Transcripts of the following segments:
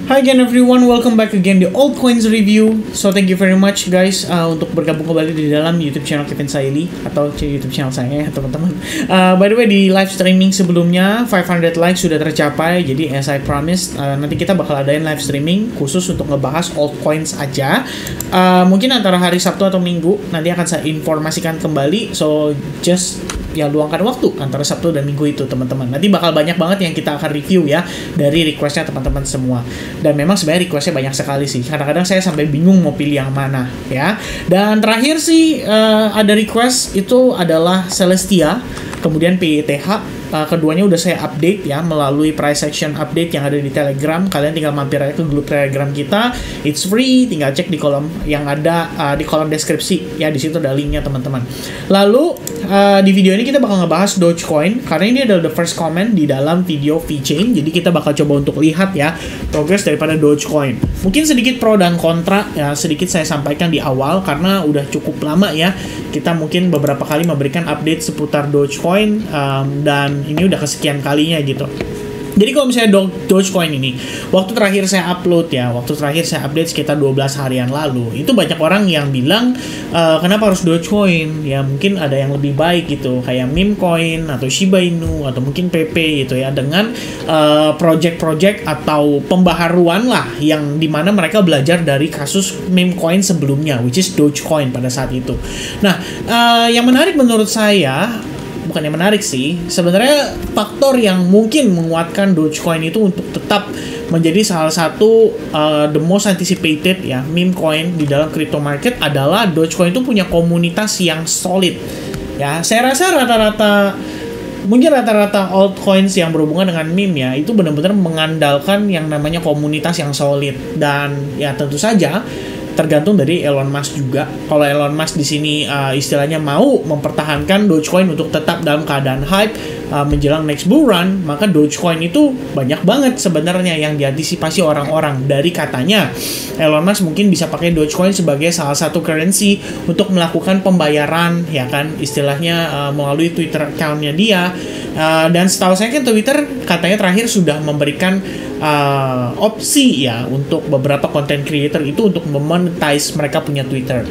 Hi again everyone, welcome back again di Altcoins Review. So thank you very much guys untuk bergabung kembali di dalam YouTube channel Kevin Saili atau YouTube channel saya ya teman-teman. By the way, di live streaming sebelumnya 500 likes sudah tercapai. Jadi as I promised, nanti kita bakal adain live streaming khusus untuk ngebahas altcoins aja. Mungkin antara hari Sabtu atau Minggu nanti akan saya informasikan kembali. So just ya luangkan waktu antara Sabtu dan Minggu itu teman-teman. Nanti bakal banyak banget yang kita akan review ya dari requestnya teman-teman semua. Dan memang sebenarnya requestnya banyak sekali sih. Kadang-kadang saya sampai bingung mau pilih yang mana ya. Dan terakhir sih ada request itu adalah Celestia, kemudian PETH. Keduanya udah saya update ya melalui price action update yang ada di Telegram. Kalian tinggal mampir aja ke grup Telegram kita. It's free, tinggal cek di kolom yang ada di kolom deskripsi ya, di situ ada linknya teman-teman. Lalu di video ini kita bakal ngebahas Dogecoin karena ini adalah the first comment di dalam video VeChain. Jadi kita bakal coba untuk lihat ya progres daripada Dogecoin. Mungkin sedikit pro dan kontra ya, sedikit saya sampaikan di awal karena udah cukup lama ya. Kita mungkin beberapa kali memberikan update seputar Dogecoin dan ini udah kesekian kalinya gitu. Jadi kalau misalnya Dogecoin ini, waktu terakhir saya upload ya, waktu terakhir saya update sekitar 12 harian lalu, itu banyak orang yang bilang, kenapa harus Dogecoin? Ya mungkin ada yang lebih baik gitu, kayak meme coin, atau Shiba Inu, atau mungkin PP gitu ya, dengan project-project atau pembaharuan lah, yang dimana mereka belajar dari kasus meme coin sebelumnya, which is Dogecoin pada saat itu. Nah, yang menarik menurut saya, bukan yang menarik sih, sebenarnya faktor yang mungkin menguatkan Dogecoin itu untuk tetap menjadi salah satu the most anticipated ya meme coin di dalam crypto market adalah Dogecoin itu punya komunitas yang solid ya. Saya rasa mungkin rata-rata altcoins yang berhubungan dengan meme ya itu benar-benar mengandalkan yang namanya komunitas yang solid, dan ya tentu saja tergantung dari Elon Musk juga. Kalau Elon Musk di sini istilahnya mau mempertahankan Dogecoin untuk tetap dalam keadaan hype menjelang next bull run, maka Dogecoin itu banyak banget sebenarnya yang diantisipasi orang-orang. Dari katanya Elon Musk mungkin bisa pakai Dogecoin sebagai salah satu currency untuk melakukan pembayaran ya kan, istilahnya melalui Twitter account-nya dia. Dan setahu saya kan Twitter katanya terakhir sudah memberikan opsi ya untuk beberapa content creator itu untuk memonetize mereka punya Twitter.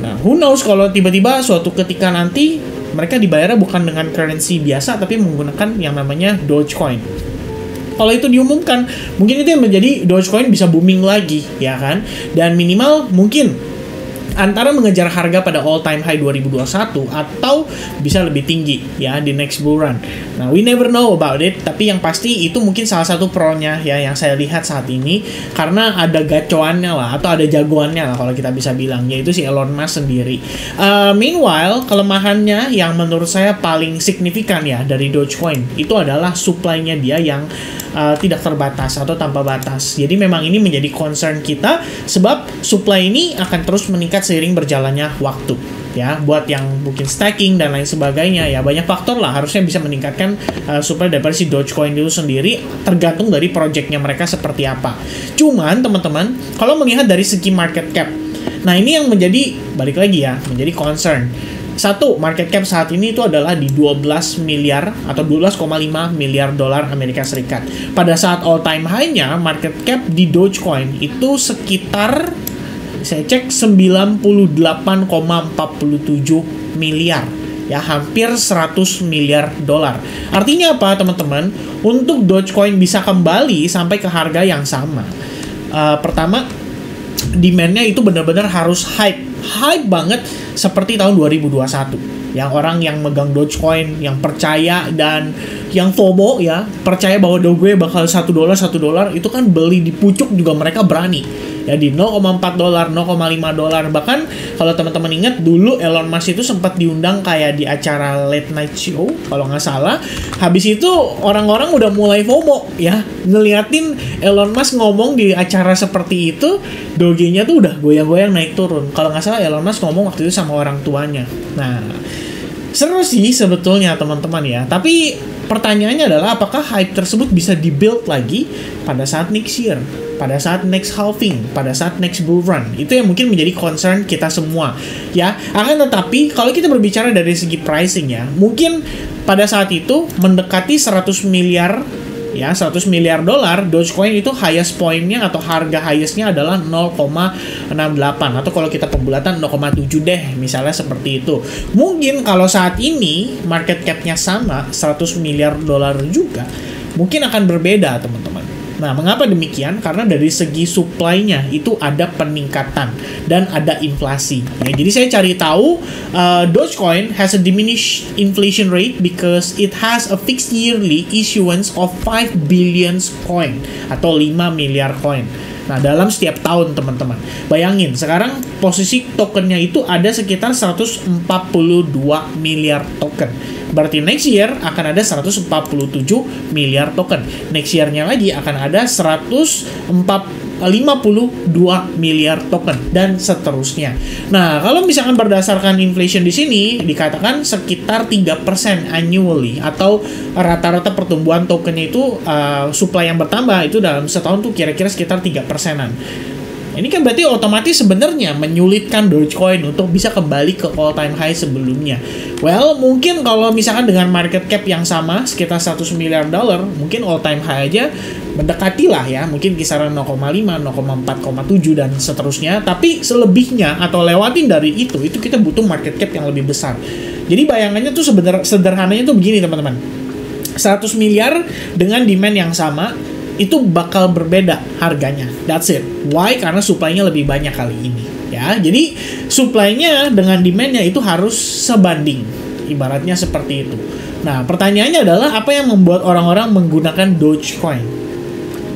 Nah, who knows kalau tiba-tiba suatu ketika nanti mereka dibayarnya bukan dengan currency biasa tapi menggunakan yang namanya Dogecoin. Kalau itu diumumkan, mungkin itu yang menjadi Dogecoin bisa booming lagi ya kan. Dan minimal mungkin antara mengejar harga pada all time high 2021 atau bisa lebih tinggi ya di next bull run. Nah, we never know about it, tapi yang pasti itu mungkin salah satu pro-nya ya yang saya lihat saat ini, karena ada gacoannya lah atau ada jagoannya lah kalau kita bisa bilang, yaitu si Elon Musk sendiri. Meanwhile, kelemahannya yang menurut saya paling signifikan ya dari Dogecoin itu adalah supply-nya dia yang tidak terbatas atau tanpa batas. Jadi memang ini menjadi concern kita sebab supply ini akan terus meningkat seiring berjalannya waktu ya. Buat yang mungkin staking dan lain sebagainya ya, banyak faktor lah harusnya bisa meningkatkan supply daripada si Dogecoin itu sendiri, tergantung dari projectnya mereka seperti apa. Cuman teman-teman, kalau melihat dari segi market cap, nah ini yang menjadi, balik lagi ya, menjadi concern. Satu, market cap saat ini itu adalah di 12 miliar atau 12,5 miliar dolar Amerika Serikat. Pada saat all time high-nya market cap di Dogecoin itu sekitar, saya cek, 98,47 miliar ya, hampir 100 miliar dolar. Artinya apa teman-teman? Untuk Dogecoin bisa kembali sampai ke harga yang sama, pertama demand-nya itu benar-benar harus hype banget seperti tahun 2021. Yang orang yang megang Dogecoin, yang percaya dan yang FOMO ya, percaya bahwa gue bakal $1 itu kan beli di pucuk juga mereka berani. Ya di $0,4, $0,5. Bahkan kalau teman-teman ingat dulu Elon Musk itu sempat diundang kayak di acara late night show kalau nggak salah. Habis itu orang-orang udah mulai FOMO ya, ngeliatin Elon Musk ngomong di acara seperti itu, Doge-nya tuh udah goyang-goyang naik turun. Kalau nggak salah Elon Musk ngomong waktu itu sama orang tuanya. Nah, seru sih sebetulnya teman-teman ya. Tapi pertanyaannya adalah apakah hype tersebut bisa dibuild lagi pada saat next year, pada saat next halving, pada saat next bull run. Itu yang mungkin menjadi concern kita semua ya. Akan tetapi kalau kita berbicara dari segi pricing ya, mungkin pada saat itu mendekati 100 miliar ya, 100 miliar dolar, Dogecoin itu highest point-nya atau harga highest-nya adalah 0,68 atau kalau kita pembulatan 0,7 deh, misalnya seperti itu. Mungkin kalau saat ini market cap-nya sama 100 miliar dolar juga, mungkin akan berbeda, teman-teman. Nah, mengapa demikian? Karena dari segi supply-nya itu ada peningkatan dan ada inflasi. Ya, jadi saya cari tahu Dogecoin has a diminished inflation rate because it has a fixed yearly issuance of 5 billion coin atau 5 miliar coin. Nah, dalam setiap tahun, teman-teman. Bayangin, sekarang posisi tokennya itu ada sekitar 142 miliar token. Berarti next year akan ada 147 miliar token. Next year-nya lagi akan ada 152 miliar token dan seterusnya. Nah, kalau misalkan berdasarkan inflation di sini dikatakan sekitar 3% annually atau rata-rata pertumbuhan tokennya itu supply yang bertambah itu dalam setahun tuh kira-kira sekitar 3%-an. Ini kan berarti otomatis sebenarnya menyulitkan Dogecoin untuk bisa kembali ke all time high sebelumnya. Well, mungkin kalau misalkan dengan market cap yang sama sekitar 100 miliar dolar, mungkin all time high aja mendekati lah ya, mungkin kisaran 0,5, 0,4,7 dan seterusnya. Tapi selebihnya atau lewatin dari itu kita butuh market cap yang lebih besar. Jadi bayangannya tuh sederhananya tuh begini, teman-teman. 100 miliar dengan demand yang sama itu bakal berbeda harganya. That's it. Why? Karena supply-nya lebih banyak kali ini. Ya, jadi supply-nya dengan demand-nya itu harus sebanding. Ibaratnya seperti itu. Nah, pertanyaannya adalah apa yang membuat orang-orang menggunakan Dogecoin?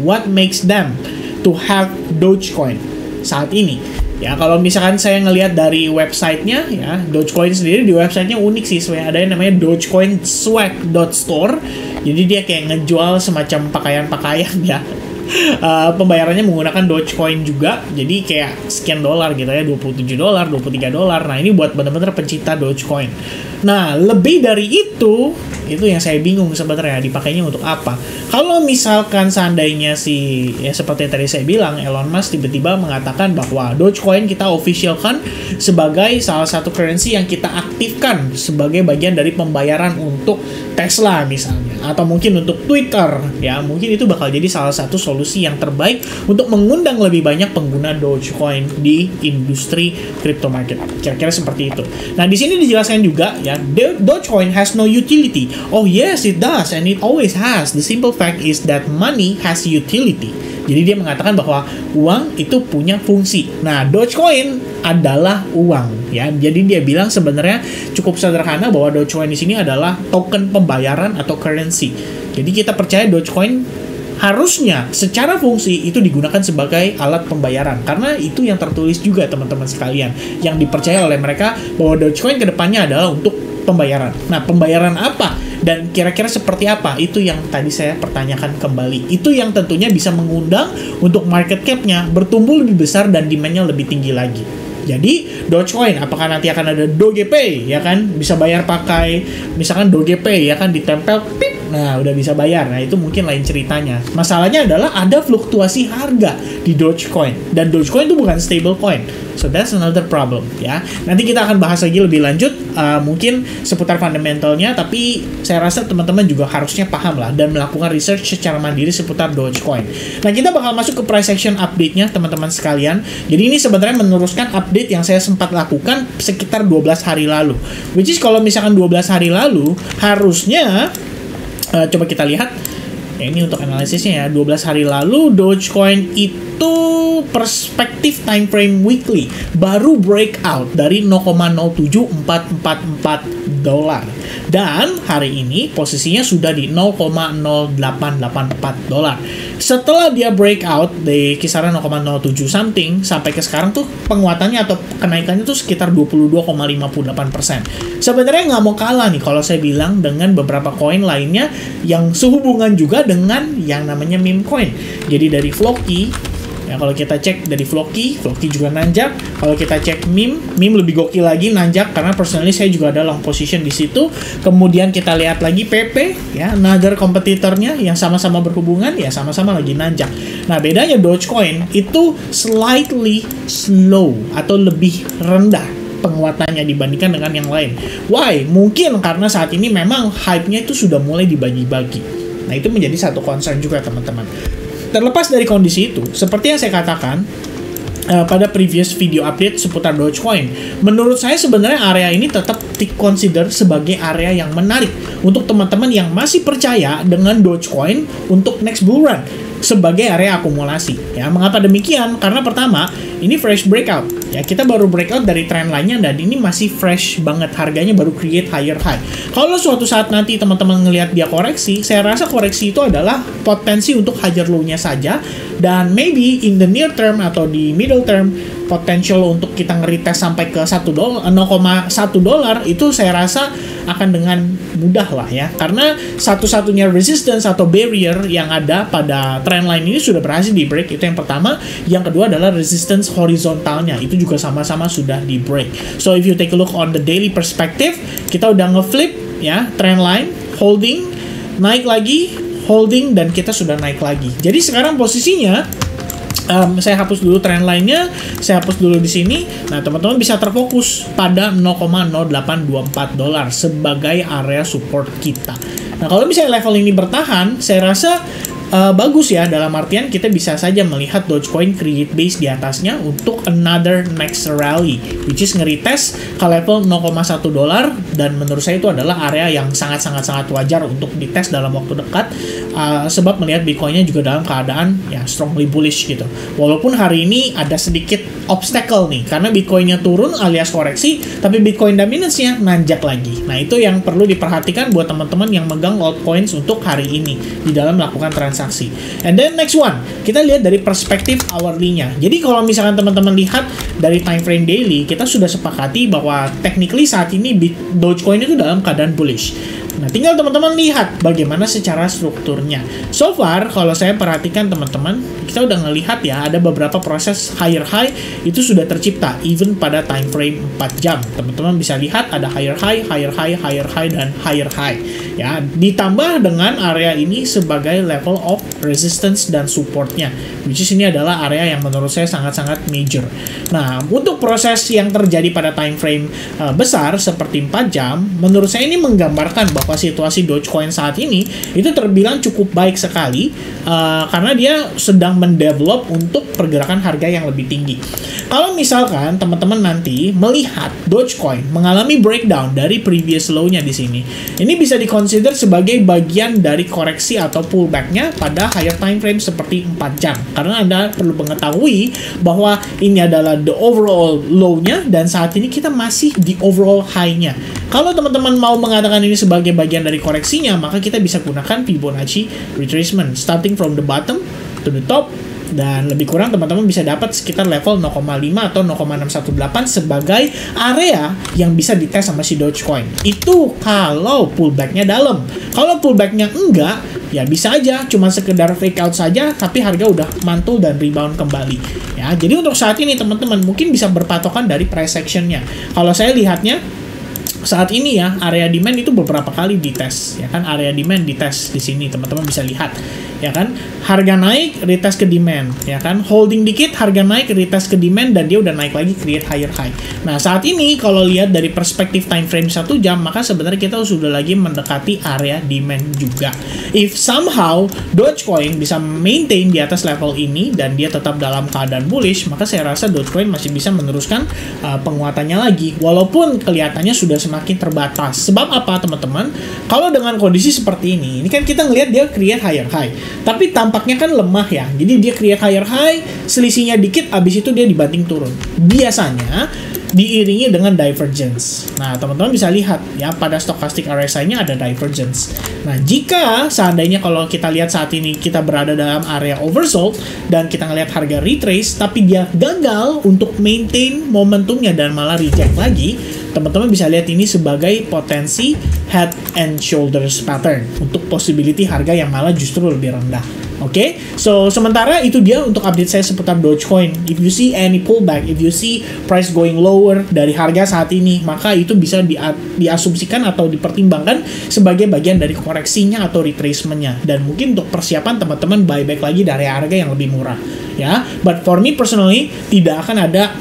What makes them to have Dogecoin saat ini? Ya, kalau misalkan saya ngelihat dari websitenya, ya, Dogecoin sendiri di websitenya unik sih. Sebenarnya ada yang namanya dogecoinswag.store. Jadi dia kayak ngejual semacam pakaian-pakaian ya. Pembayarannya menggunakan Dogecoin juga. Jadi kayak sekian dolar gitu ya, 27 dolar, 23 dolar. Nah, ini buat benar-benar pencinta Dogecoin. Nah, lebih dari itu yang saya bingung sebenarnya dipakainya untuk apa. Kalau misalkan seandainya ya seperti yang tadi saya bilang, Elon Musk tiba-tiba mengatakan bahwa Dogecoin kita officialkan sebagai salah satu currency yang kita aktifkan sebagai bagian dari pembayaran untuk Tesla misalnya, atau mungkin untuk Twitter, ya mungkin itu bakal jadi salah satu solusi yang terbaik untuk mengundang lebih banyak pengguna Dogecoin di industri crypto market. Kira-kira seperti itu. Nah, di sini dijelaskan juga ya, Dogecoin has no utility. Oh yes, it does, and it always has. The simple fact is that money has utility. Jadi dia mengatakan bahwa uang itu punya fungsi. Nah, Dogecoin adalah uang, ya. Jadi dia bilang sebenarnya cukup sederhana bahwa Dogecoin di sini adalah token pembayaran atau currency. Jadi kita percaya Dogecoin harusnya secara fungsi itu digunakan sebagai alat pembayaran, karena itu yang tertulis juga, teman-teman sekalian, yang dipercaya oleh mereka bahwa Dogecoin kedepannya adalah untuk pembayaran. Nah, pembayaran apa dan kira-kira seperti apa, itu yang tadi saya pertanyakan kembali. Itu yang tentunya bisa mengundang untuk market cap-nya bertumbuh lebih besar dan demand-nya lebih tinggi lagi. Jadi Dogecoin, apakah nanti akan ada DogePay, ya kan, bisa bayar pakai misalkan DogePay, ya kan, ditempel pip, nah udah bisa bayar. Nah, itu mungkin lain ceritanya. Masalahnya adalah ada fluktuasi harga di Dogecoin, dan Dogecoin itu bukan stable coin. So that's another problem, ya. Nanti kita akan bahas lagi lebih lanjut mungkin seputar fundamentalnya, tapi saya rasa teman-teman juga harusnya paham lah dan melakukan research secara mandiri seputar Dogecoin. Nah, kita bakal masuk ke price action update-nya, teman-teman sekalian. Jadi ini sebenarnya meneruskan update yang saya sempat lakukan sekitar 12 hari lalu. Which is kalau misalkan 12 hari lalu harusnya coba kita lihat. Ya, ini untuk analisisnya ya. 12 hari lalu Dogecoin itu perspektif time frame weekly baru breakout dari 0,07444 dolar. Dan hari ini posisinya sudah di 0,0884 dolar. Setelah dia breakout di kisaran 0,07 something sampai ke sekarang tuh penguatannya atau kenaikannya tuh sekitar 22,58%. Sebenarnya nggak mau kalah nih kalau saya bilang dengan beberapa koin lainnya yang sehubungan juga dengan yang namanya meme coin. Jadi dari Floki, ya kalau kita cek dari Floki juga nanjak. Kalau kita cek meme lebih gokil lagi nanjak, karena personally saya juga ada long position di situ. Kemudian kita lihat lagi PP, ya another kompetitornya yang sama-sama berhubungan, ya sama-sama lagi nanjak. Nah, bedanya Dogecoin itu slightly slow atau lebih rendah penguatannya dibandingkan dengan yang lain. Why? Mungkin karena saat ini memang hype-nya itu sudah mulai dibagi-bagi. Nah, itu menjadi satu concern juga teman-teman. Terlepas dari kondisi itu, seperti yang saya katakan pada previous video update seputar Dogecoin, menurut saya sebenarnya area ini tetap consider sebagai area yang menarik untuk teman-teman yang masih percaya dengan Dogecoin untuk next bull run sebagai area akumulasi. Ya, mengapa demikian? Karena pertama, ini fresh breakout. Ya, kita baru breakout dari trend lainnya dan ini masih fresh banget, harganya baru create higher high. Kalau suatu saat nanti teman-teman ngelihat dia koreksi, saya rasa koreksi itu adalah potensi untuk higher low-nya saja, dan maybe in the near term atau di middle term potential untuk kita ngeretest sampai ke $0.1 itu saya rasa akan dengan mudah lah ya, karena satu-satunya resistance atau barrier yang ada pada trendline ini sudah berhasil di break. Itu yang pertama. Yang kedua adalah resistance horizontalnya, itu juga sama-sama sudah di break. So if you take a look on the daily perspective, kita udah ngeflip ya, trendline holding, naik lagi, holding, dan kita sudah naik lagi. Jadi sekarang posisinya saya hapus dulu trend line-nya, saya hapus dulu di sini. Nah, teman-teman bisa terfokus pada $0.0824 sebagai area support kita. Nah, kalau misalnya level ini bertahan, saya rasa bagus ya, dalam artian kita bisa saja melihat Dogecoin create base di atasnya untuk another next rally, which is nge-retest ke level $0.1, dan menurut saya itu adalah area yang sangat-sangat wajar untuk dites dalam waktu dekat, sebab melihat Bitcoin-nya juga dalam keadaan ya strongly bullish gitu. Walaupun hari ini ada sedikit obstacle nih, karena Bitcoin-nya turun alias koreksi, tapi Bitcoin dominance-nya nanjak lagi. Nah, itu yang perlu diperhatikan buat teman-teman yang megang altcoins untuk hari ini di dalam melakukan transaksi. And then next one, kita lihat dari perspektif hourly-nya. Jadi kalau misalkan teman-teman lihat dari time frame daily, kita sudah sepakati bahwa technically saat ini Dogecoin itu dalam keadaan bullish. Nah, tinggal teman-teman lihat bagaimana secara strukturnya. So far, kalau saya perhatikan teman-teman, kita udah ngelihat ya, ada beberapa proses higher high itu sudah tercipta, even pada time frame 4 jam. Teman-teman bisa lihat ada higher high, higher high, higher high, dan higher high. Ya, ditambah dengan area ini sebagai level of resistance dan supportnya, which is ini adalah area yang menurut saya sangat-sangat major. Nah, untuk proses yang terjadi pada time frame besar seperti 4 jam, menurut saya ini menggambarkan bahwa situasi Dogecoin saat ini itu terbilang cukup baik sekali, karena dia sedang mendevelop untuk pergerakan harga yang lebih tinggi. Kalau misalkan teman-teman nanti melihat Dogecoin mengalami breakdown dari previous low-nya di sini, ini bisa dikonsider sebagai bagian dari koreksi atau pullback-nya pada higher time frame seperti 4 jam. Karena Anda perlu mengetahui bahwa ini adalah the overall low-nya, dan saat ini kita masih di overall high-nya. Kalau teman-teman mau mengatakan ini sebagai bagian dari koreksinya, maka kita bisa gunakan Fibonacci retracement starting from the bottom to the top, dan lebih kurang teman-teman bisa dapat sekitar level 0,5 atau 0,618 sebagai area yang bisa dites sama si Dogecoin. Itu kalau pullback-nya dalam. Kalau pullback-nya enggak, ya bisa aja cuma sekedar fake out saja, tapi harga udah mantul dan rebound kembali. Ya, jadi untuk saat ini teman-teman mungkin bisa berpatokan dari price action-nya. Kalau saya lihatnya saat ini ya, area demand itu beberapa kali dites, ya kan, area demand dites di sini teman-teman bisa lihat, ya kan, harga naik retest ke demand, ya kan, holding dikit harga naik retest ke demand, dan dia udah naik lagi create higher high. Nah, saat ini kalau lihat dari perspektif time frame 1 jam, maka sebenarnya kita sudah lagi mendekati area demand juga. If somehow Dogecoin bisa maintain di atas level ini dan dia tetap dalam keadaan bullish, maka saya rasa Dogecoin masih bisa meneruskan penguatannya lagi, walaupun kelihatannya sudah semakin terbatas. Sebab apa teman-teman? Kalau dengan kondisi seperti ini kan kita ngelihat dia create higher high, tapi tampaknya kan lemah ya. Jadi dia create higher high, selisihnya dikit, abis itu dia dibanting turun. Biasanya diiringi dengan divergence. Nah, teman-teman bisa lihat ya, pada stochastic RSI-nya ada divergence. Nah, jika seandainya kalau kita lihat saat ini kita berada dalam area oversold dan kita ngelihat harga retrace, tapi dia gagal untuk maintain momentumnya dan malah reject lagi, teman-teman bisa lihat ini sebagai potensi head and shoulders pattern untuk possibility harga yang malah justru lebih rendah. Oke, so sementara itu dia untuk update saya seputar Dogecoin. If you see any pullback, if you see price going lower dari harga saat ini, maka itu bisa diasumsikan atau dipertimbangkan sebagai bagian dari koreksinya atau retracement-nya. Dan mungkin untuk persiapan teman-teman buyback lagi dari harga yang lebih murah. Ya, but for me personally tidak akan ada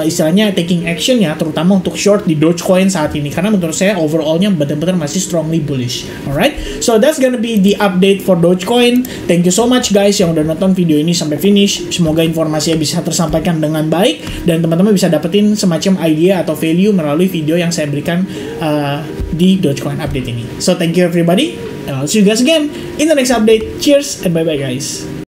istilahnya taking action ya, terutama untuk short di Dogecoin saat ini, karena menurut saya overallnya benar-benar masih strongly bullish. Alright, so that's gonna be the update for Dogecoin. Thank you so much guys yang udah nonton video ini sampai finish. Semoga informasinya bisa tersampaikan dengan baik dan teman-teman bisa dapetin semacam idea atau value melalui video yang saya berikan di Dogecoin update ini. So thank you everybody, and I'll see you guys again in the next update. Cheers and bye bye guys.